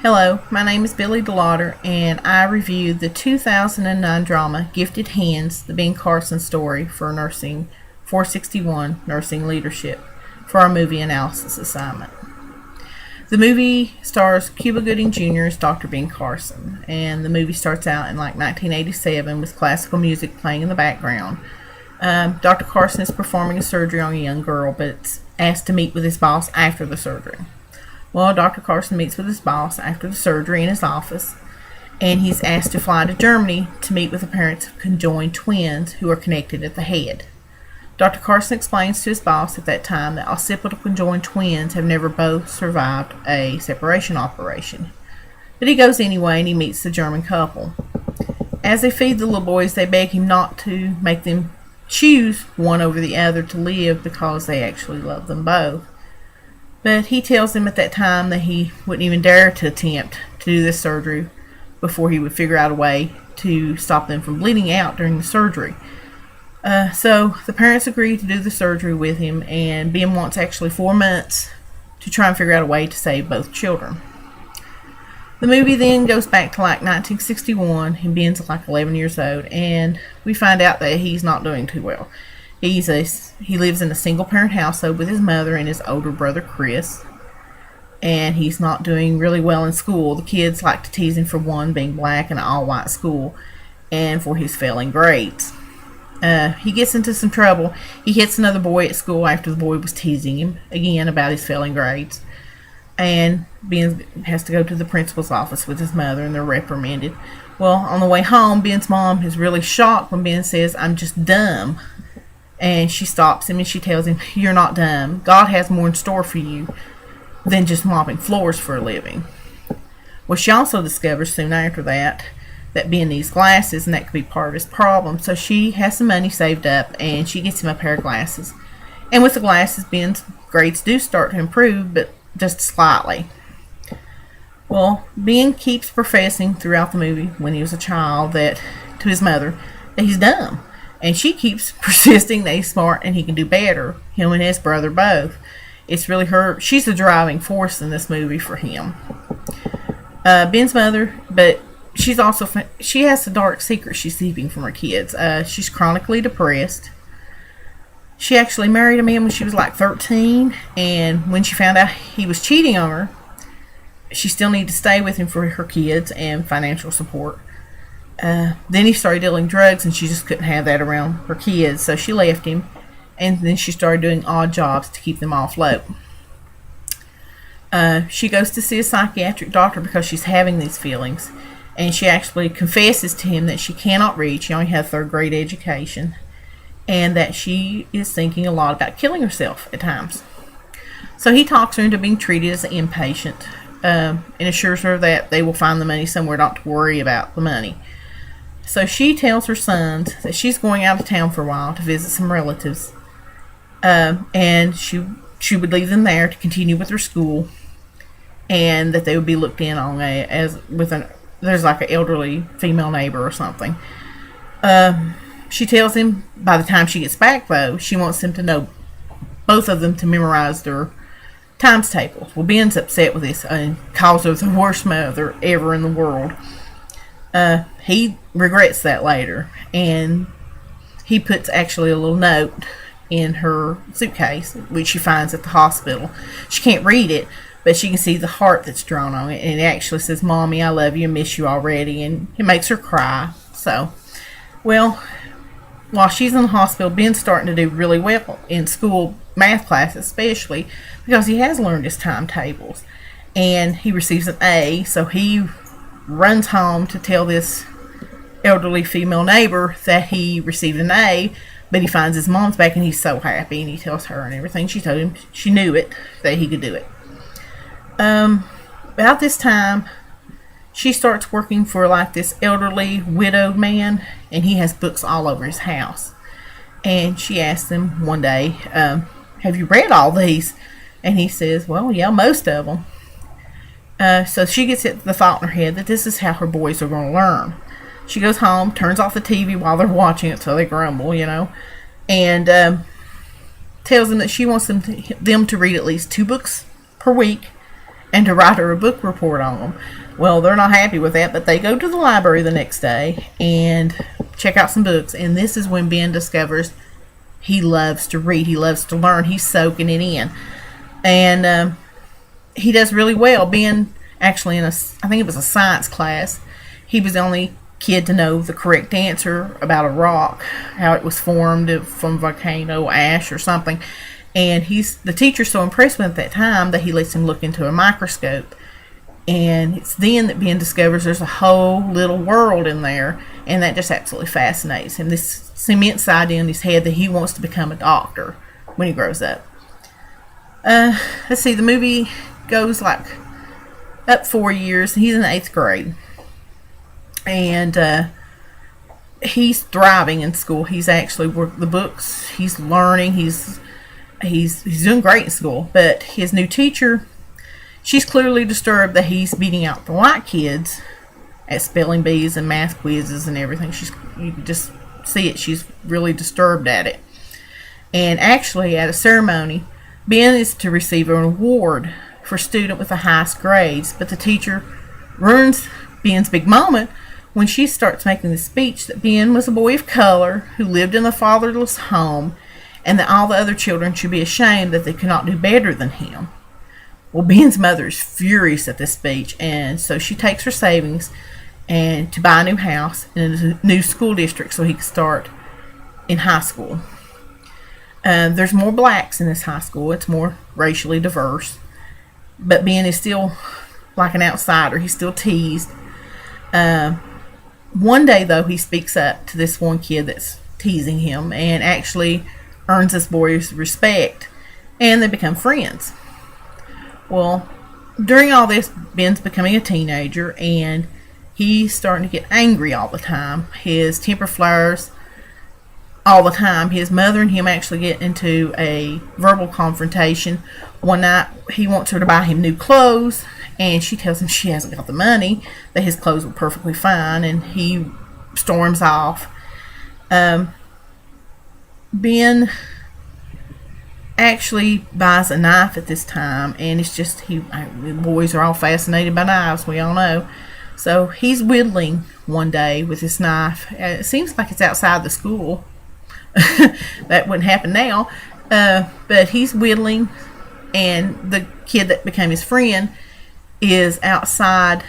Hello, my name is Billy DeLauder, and I reviewed the 2009 drama Gifted Hands, the Ben Carson story for Nursing 461 Nursing Leadership for our movie analysis assignment. The movie stars Cuba Gooding Jr. as Dr. Ben Carson, and the movie starts out in like 1987 with classical music playing in the background. Dr. Carson is performing a surgery on a young girl, but it's asked to meet with his boss after the surgery. Well, Dr. Carson meets with his boss after the surgery in his office, and he's asked to fly to Germany to meet with the parents of conjoined twins who are connected at the head. Dr. Carson explains to his boss at that time that occipital conjoined twins have never both survived a separation operation. But he goes anyway, and he meets the German couple. As they feed the little boys, they beg him not to make them choose one over the other to live because they actually love them both. But he tells them at that time that he wouldn't even dare to attempt to do this surgery before he would figure out a way to stop them from bleeding out during the surgery. So the parents agree to do the surgery with him, and Ben wants actually 4 months to try and figure out a way to save both children. The movie then goes back to like 1961, and Ben's like 11 years old, and we find out that he's not doing too well. He lives in a single-parent household with his mother and his older brother, Chris. And he's not doing really well in school. The kids like to tease him for one, being black in an all-white school, and for his failing grades. He gets into some trouble. He hits another boy at school after the boy was teasing him, again, about his failing grades. And Ben has to go to the principal's office with his mother, and they're reprimanded. Well, on the way home, Ben's mom is really shocked when Ben says, "I'm just dumb." And she stops him and she tells him, "You're not dumb. God has more in store for you than just mopping floors for a living." Well, she also discovers soon after that Ben needs glasses, and that could be part of his problem. So she has some money saved up, and she gets him a pair of glasses. And with the glasses, Ben's grades do start to improve, but just slightly. Well, Ben keeps professing throughout the movie when he was a child to his mother that he's dumb. And she keeps persisting that he's smart and he can do better, him and his brother both. It's really her. She's the driving force in this movie for him. Ben's mother, but she has a dark secret she's keeping from her kids. She's chronically depressed. She actually married a man when she was like 13, and when she found out he was cheating on her, she still needed to stay with him for her kids and financial support. Then he started dealing drugs, and she just couldn't have that around her kids, so she left him, and then she started doing odd jobs to keep them afloat. She goes to see a psychiatric doctor because she's having these feelings, and she actually confesses to him that she cannot read. She only has a third-grade education, and that she is thinking a lot about killing herself at times. So he talks her into being treated as an inpatient, and assures her that they will find the money somewhere, not to worry about the money. So she tells her sons that she's going out of town for a while to visit some relatives, and she would leave them there to continue with her school, and that they would be looked in on there's like an elderly female neighbor or something. She tells him by the time she gets back, though, she wants them to know, both of them, to memorize their times tables. Well, Ben's upset with this and calls her the worst mother ever in the world. He regrets that later, and he puts actually a little note in her suitcase, which she finds at the hospital. She can't read it, but she can see the heart that's drawn on it, and it actually says, "Mommy, I love you and miss you already," and it makes her cry. So, well, while she's in the hospital, Ben's starting to do really well in school, math class especially, because he has learned his timetables, and he receives an A, so he runs home to tell this elderly female neighbor that he received an A, but he finds his mom's back, and he's so happy, and he tells her and everything. She told him she knew it, that he could do it. About this time, she starts working for like this elderly widowed man, and he has books all over his house. And she asks him one day, "Have you read all these?" And he says, "Well, yeah, most of them." So she gets the thought in her head that this is how her boys are going to learn. She goes home, turns off the TV while they're watching it, so they grumble, and tells them that she wants them to read at least 2 books per week, and to write her a book report on them. Well, they're not happy with that, but they go to the library the next day and check out some books. And this is when Ben discovers he loves to read. He loves to learn. He's soaking it in. And he does really well. Ben, actually, I think it was a science class, he was the only kid to know the correct answer about a rock, how it was formed from volcano ash or something. And the teacher's so impressed with him at that time that he lets him look into a microscope. And it's then that Ben discovers there's a whole little world in there, and that just absolutely fascinates him. This cements idea in his head that he wants to become a doctor when he grows up. Let's see, the movie goes like up 4 years. He's in the 8th grade, and he's thriving in school. He's actually worked the books. He's learning. He's doing great in school. But his new teacher, she's clearly disturbed that he's beating out the white kids at spelling bees and math quizzes and everything. You can just see it. She's really disturbed at it. And actually, at a ceremony, Ben is to receive an award for student with the highest grades, but the teacher ruins Ben's big moment when she starts making the speech that Ben was a boy of color who lived in a fatherless home, and that all the other children should be ashamed that they could not do better than him. Well, Ben's mother is furious at this speech, and so she takes her savings and to buy a new house in a new school district so he can start in high school. There's more blacks in this high school. It's more racially diverse. But Ben is still like an outsider. He's still teased. One day, though, he speaks up to this one kid that's teasing him and actually earns this boy's respect. And they become friends. Well, during all this, Ben's becoming a teenager, and he's starting to get angry all the time. His temper flares all the time. His mother and him actually get into a verbal confrontation. One night, he wants her to buy him new clothes, and she tells him she hasn't got the money, that his clothes were perfectly fine, and he storms off. Ben actually buys a knife at this time, and it's just, boys are all fascinated by knives, we all know. So he's whittling one day with this knife. It seems like it's outside the school. That wouldn't happen now. But he's whittling, and the kid that became his friend is outside,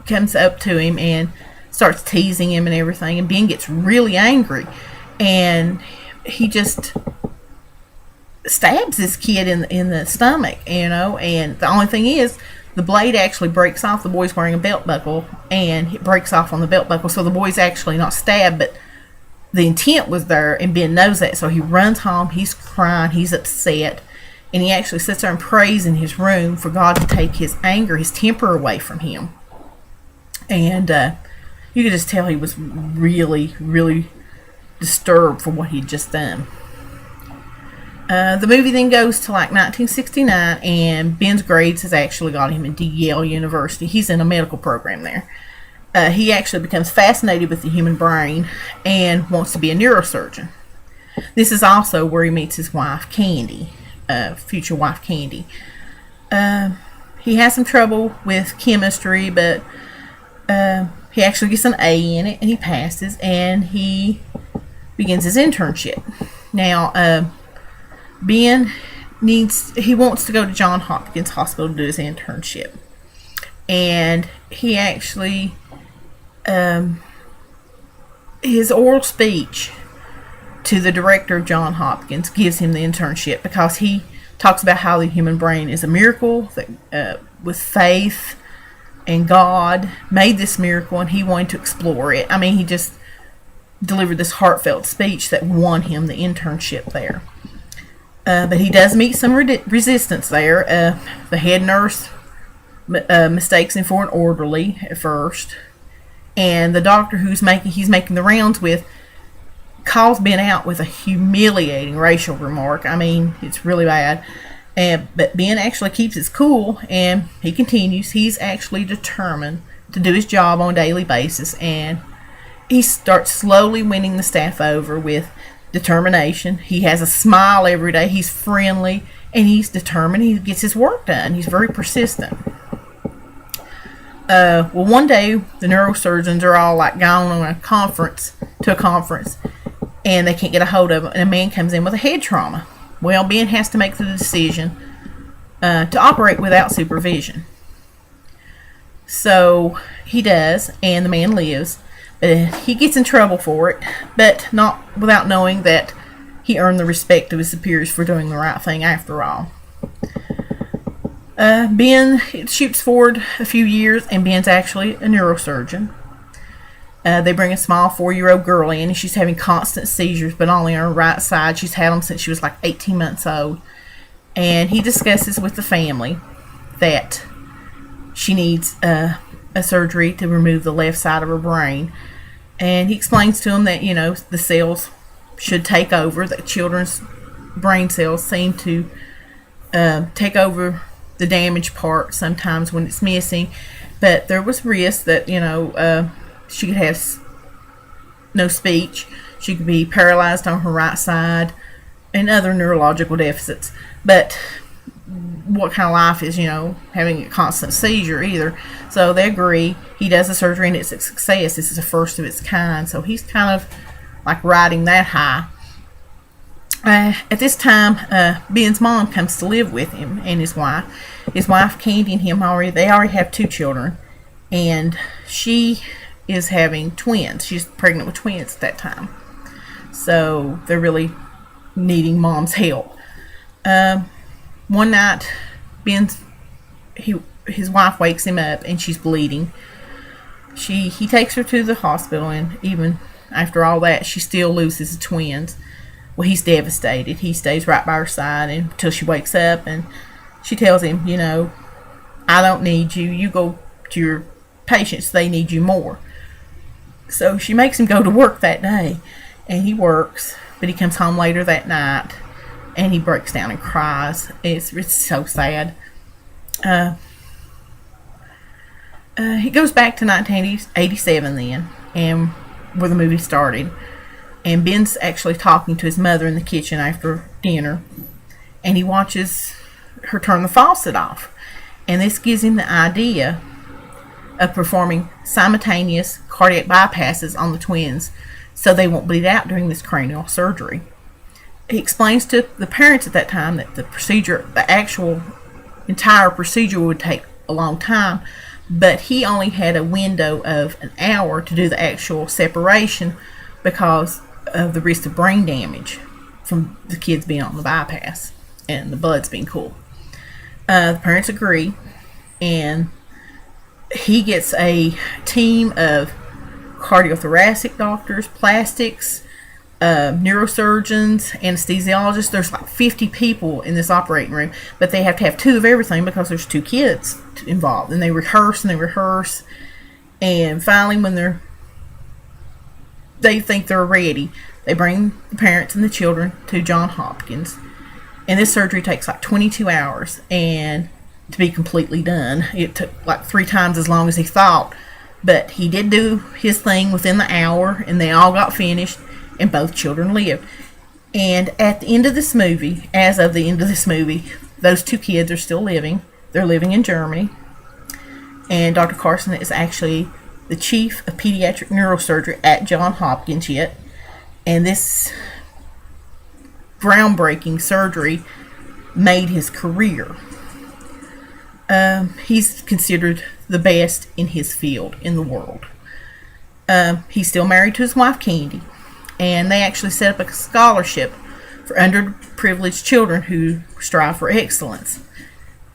comes up to him and starts teasing him and everything, and Ben gets really angry, and he just stabs this kid in the stomach, and the only thing is, the blade actually breaks off. The boy's wearing a belt buckle, and it breaks off on the belt buckle, so the boy's actually not stabbed, but the intent was there, and Ben knows that, so he runs home. He's crying, he's upset, and he actually sits there and prays in his room for God to take his anger, his temper away from him. And you could just tell he was really, really disturbed for what he'd just done. The movie then goes to like 1969, and Ben's grades has actually got him into Yale University. He's in a medical program there. He actually becomes fascinated with the human brain and wants to be a neurosurgeon. This is also where he meets his wife, Candy, future wife, Candy. He has some trouble with chemistry, but he actually gets an A in it, and he passes, and he begins his internship. Now, Ben wants to go to Johns Hopkins Hospital to do his internship. And he actually, his oral speech to the director of Johns Hopkins gives him the internship, because he talks about how the human brain is a miracle, that with faith and God made this miracle, and he wanted to explore it. I mean, he just delivered this heartfelt speech that won him the internship there. But he does meet some resistance there. The head nurse mistakes him for an orderly at first, and the doctor he's making the rounds with calls Ben out with a humiliating racial remark. I mean, it's really bad. But Ben actually keeps his cool, and he continues. He's actually determined to do his job on a daily basis, and he starts slowly winning the staff over with determination. He has a smile every day. He's friendly, and he's determined. He gets his work done. He's very persistent. Well, one day the neurosurgeons are all like gone on a conference and they can't get a hold of him, and a man comes in with a head trauma. Well, Ben has to make the decision to operate without supervision. So he does, and the man lives. He gets in trouble for it, but not without knowing that he earned the respect of his superiors for doing the right thing after all. Ben shoots forward a few years, and Ben's actually a neurosurgeon. They bring a small 4-year-old girl in, and she's having constant seizures, but only on her right side. She's had them since she was like 18 months old. And he discusses with the family that she needs a surgery to remove the left side of her brain. And he explains to them that, the cells should take over, that children's brain cells seem to take over the damaged part sometimes when it's missing, but there was risk that she could have no speech, she could be paralyzed on her right side, and other neurological deficits. But what kind of life is having a constant seizure either? So they agree. He does the surgery and it's a success. This is the first of its kind, so he's kind of like riding that high. At this time, Ben's mom comes to live with him and his wife. His wife, Candy, and him they already have 2 children, and she is having twins. She's pregnant with twins at that time, so they're really needing mom's help. One night, his wife wakes him up and she's bleeding. He takes her to the hospital, and even after all that, she still loses the twins. Well, he's devastated. He stays right by her side until she wakes up, and she tells him, I don't need you. You go to your patients. They need you more. So she makes him go to work that day, and he works, but he comes home later that night, and he breaks down and cries. It's so sad. He goes back to 1987 then, and where the movie started. And Ben's actually talking to his mother in the kitchen after dinner, and he watches her turn the faucet off. And this gives him the idea of performing simultaneous cardiac bypasses on the twins so they won't bleed out during this cranial surgery. He explains to the parents at that time that the actual entire procedure would take a long time, but he only had a window of an hour to do the actual separation because of the risk of brain damage from the kids being on the bypass and the bloods being cool. The parents agree, and he gets a team of cardiothoracic doctors, plastics, neurosurgeons, anesthesiologists. There's like 50 people in this operating room, but they have to have 2 of everything because there's 2 kids involved, and they rehearse, and finally when they think they're ready, they bring the parents and the children to Johns Hopkins, and this surgery takes like 22 hours and to be completely done. It took like 3 times as long as he thought, but he did do his thing within the hour, and they all got finished, and both children lived. And at the end of this movie, those 2 kids are still living. They're living in Germany, and Dr. Carson is actually the chief of pediatric neurosurgery at Johns Hopkins yet, and this groundbreaking surgery made his career. He's considered the best in his field in the world. He's still married to his wife Candy, and they actually set up a scholarship for underprivileged children who strive for excellence.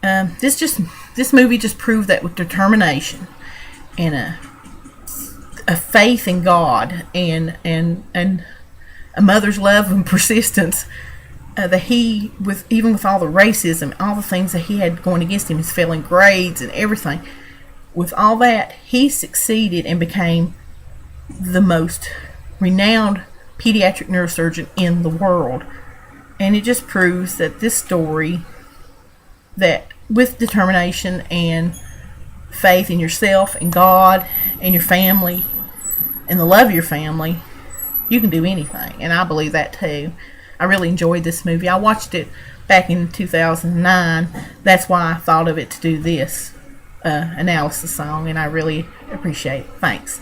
This movie just proved that with determination and a faith in God and a mother's love and persistence, that he, even with all the racism, all the things that he had going against him, his failing grades and everything, with all that, he succeeded and became the most renowned pediatric neurosurgeon in the world. And it just proves that this story, that with determination and faith in yourself and God and your family and the love of your family, you can do anything. And I believe that too. I really enjoyed this movie. I watched it back in 2009. That's why I thought of it to do this analysis song, and I really appreciate it. Thanks.